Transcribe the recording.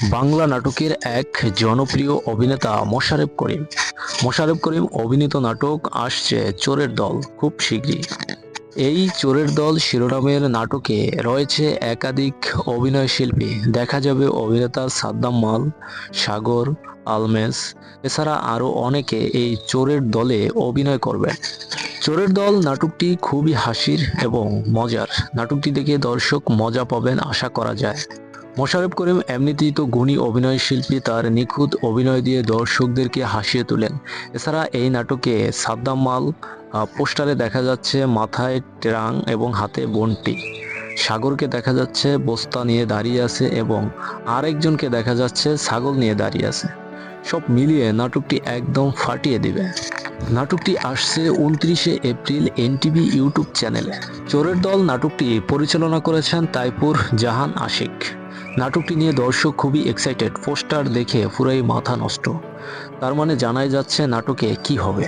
বাংলা নাটকের এক জনপ্রিয় অভিনেতা মোশাররফ করিম। মোশাররফ করিম অভিনীত নাটক আসছে চোরের দল খুব শীঘ্রই। এই চোরের দল শিরোনামের নাটকে রয়েছে একাধিক অভিনয় শিল্পী। দেখা যাবে অভিনেতা সাদ্দাম মাল, সাগর, আলমেস, এছাড়া আরও অনেকে এই চোরের দলে অভিনয় করবেন। চোরের দল নাটকটি খুবই হাসির এবং মজার। নাটকটি দেখে দর্শক মজা পাবেন আশা করা যায়। মোশাররফ করিম এমনিতেই তো গুণী অভিনয় শিল্পী, তার নিখুঁত অভিনয় দিয়ে দর্শকদেরকে হাসিয়ে তোলেন। এছাড়া এই নাটকে সাদ্দাম মাল পোস্টারে দেখা যাচ্ছে মাথায় ট্রাং এবং হাতে বন্টি। সাগরকে দেখা যাচ্ছে বস্তা নিয়ে দাঁড়িয়ে আছে এবং আরেকজনকে দেখা যাচ্ছে ছাগল নিয়ে দাঁড়িয়ে আছে। সব মিলিয়ে নাটকটি একদম ফাটিয়ে দিবে। নাটকটি আসছে 29শে এপ্রিল এনটিভি ইউটিউব চ্যানেলে। চোরের দল নাটকটি পরিচালনা করেছেন তাইপুর জাহান আশিক। নাটকটি নিয়ে দর্শক খুবই এক্সাইটেড। পোস্টার দেখে পুরাই মাথা নষ্ট। তার মানে জানাই যাচ্ছে নাটকে কি হবে।